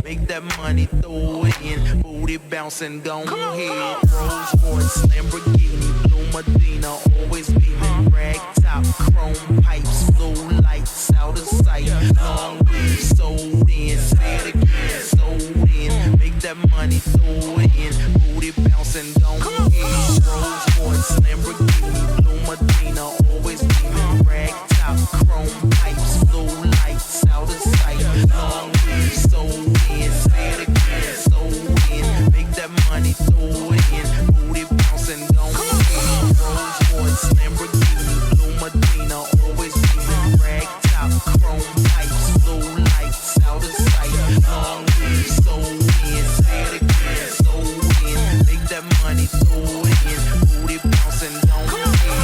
Make that money, throw it in. Booty bouncing, gon' head. Rolls Royce, Lamborghini, Blue Medina, always beaming. Rag top, chrome pipes, blue lights out of sight. Long weed, sold in, say it again, sold in. Make that money, throw it in. Booty bouncing, gon' head. Rolls Royce, Lamborghini, Blue Medina, always beaming. Rag top, chrome pipes, blue lights out of sight. Long weed, sold in, say it again, sold in. Make that money, throw it in. Booty bouncing, gon' head. Rolls Royce, Lamborghini, Blue Medina, always beaming. Rag top, chrome pipes, blue lights out of sight. Long weed, sold in, say it again, sold in. Make that money, throw it in. Booty bouncing, gon' head.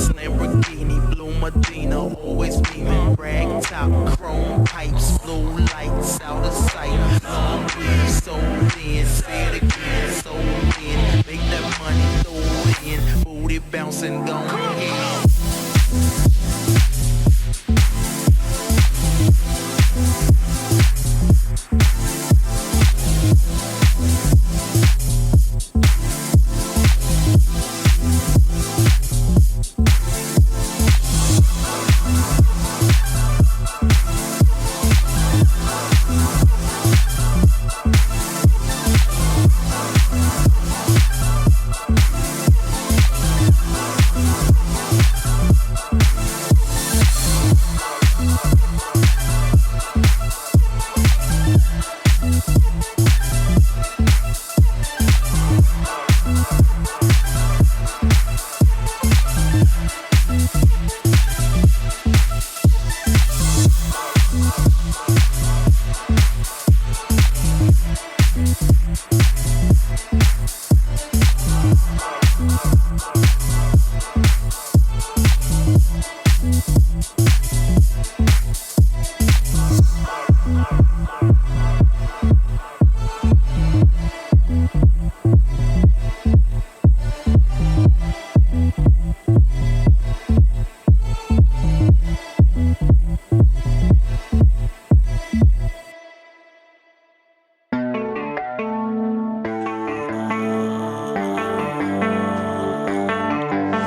Lamborghini, Blue Medina, always beaming. Rag top, chrome pipes, blue lights out of sight. Long weed, sold in, say it again, sold in. Make that money, throw it in. Booty bouncing, gon' head.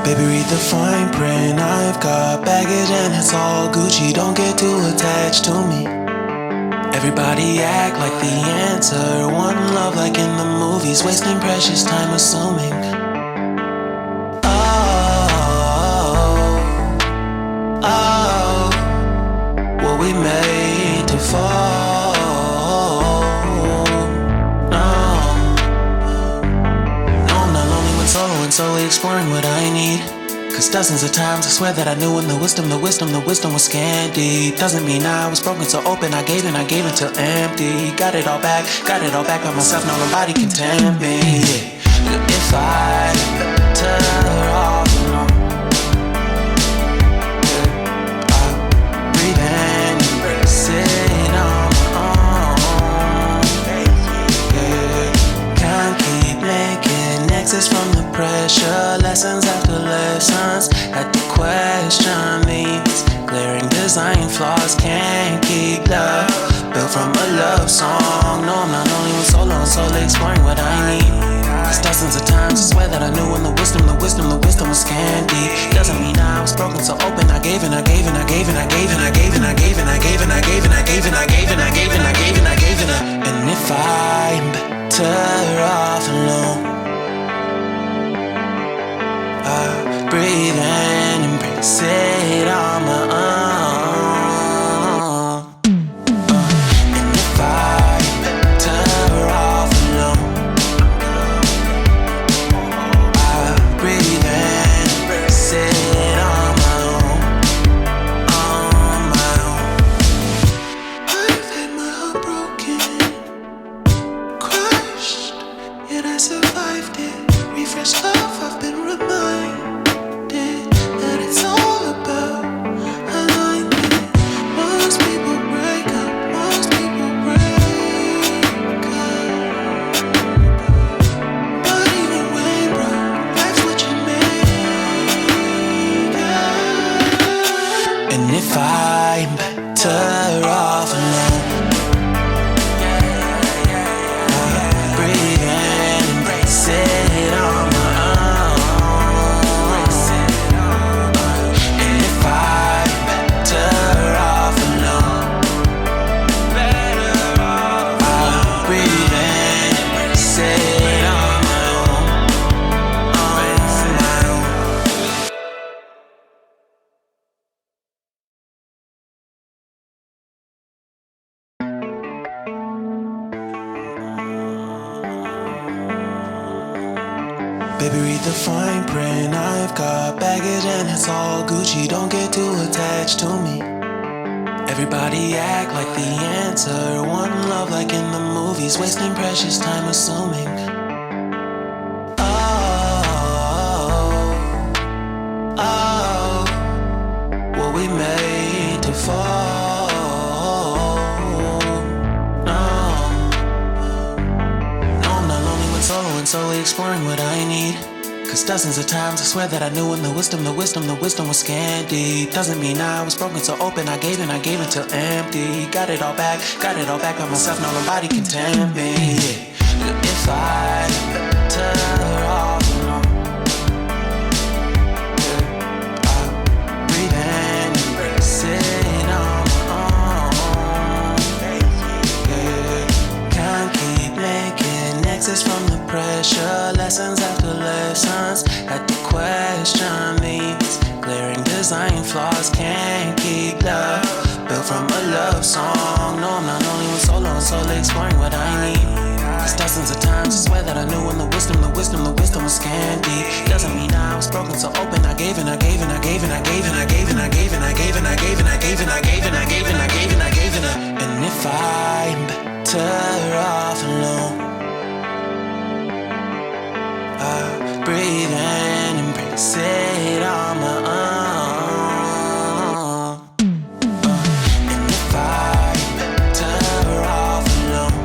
Baby, read the fine print. I've got baggage and it's all Gucci. Don't get too attached to me. Everybody act like the answer. One love like in the movies. Wasting precious time assuming. Oh, were we made to fall? No, I'm not lonely when solo and solely exploring what I need. Cause dozens of times I swear that I knew when the wisdom was scanty. Doesn't mean I was broken so open, I gave it till empty. Got it all back by myself, now nobody can tempt me. If I turn off alone, I'll breathe in, embrace it on my own. Can't keep making exits from the pressure. Lessons after lessons, had to question these glaring design flaws. Can't keep love built from a love song. No, I'm not only with solo and solely exploring what I need. Cause dozens of times I swear that I knew when the wisdom was scanty. Doesn't mean I was broken so open, I gave it. And if I'm better off alone, I breathe in, embrace it on my own. And if I'm better off alone, I breathe in, embrace it on my own. On my own. Baby, read the fine print. I've got baggage and it's all Gucci. Don't get too attached to me. Everybody act like the answer. One love like in the movies. Wasting precious time assuming. Oh, what we made to fall. No, I'm not lonely when soloing, solely exploring what I need. Cause dozens of times I swear that I knew when the wisdom was scanty. Doesn't mean I was broken, so open, I gave until empty. Got it all back by myself, now nobody can tempt me. If I turn off alone, breathe in, embrace it on my own. Can't keep making exits from the pressure. Lessons after lessons, had to question these glaring design flaws. Can't keep love built from a love song. No, I'm not only with solo and solely exploring what I need. Cause dozens of times I swear that I knew when the wisdom was scanty. Doesn't mean I was broken, so open. I gave and I gave and I gave and I gave and I gave and I gave and I gave and I gave and I gave and I gave and I gave and I gave and I gave and I. And if I'm better off alone, breathe in, embrace it on my own. And if I'm better off alone,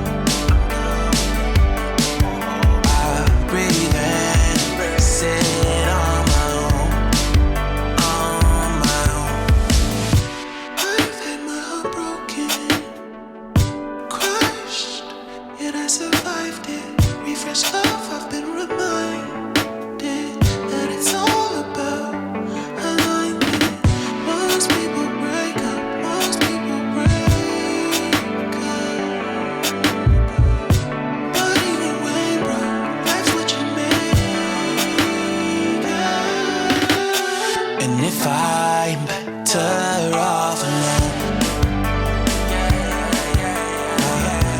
breathe in, embrace it on my own, on my own. I've had my heart broken, crushed, yet I survived it. Refresh love, I've been reminded that it's all about alignment. Most people break up, most people break up. But even when broke, life's what you make it. And if I'm better off alone,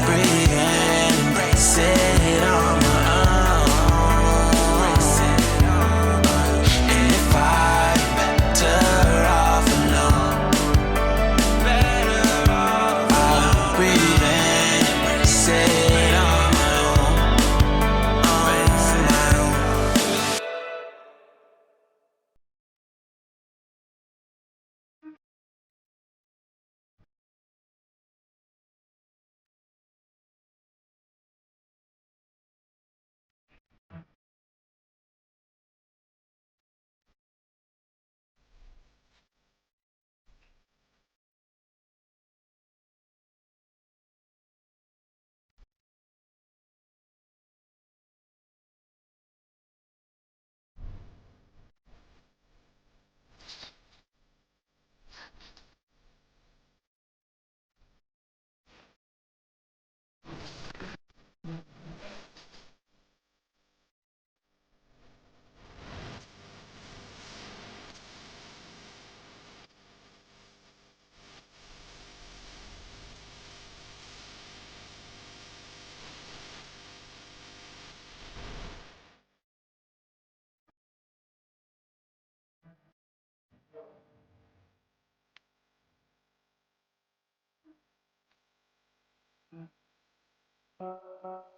breathe in, embrace it on my own. And if I'm better off alone, I'll breathe in, embrace it on my own, on my own.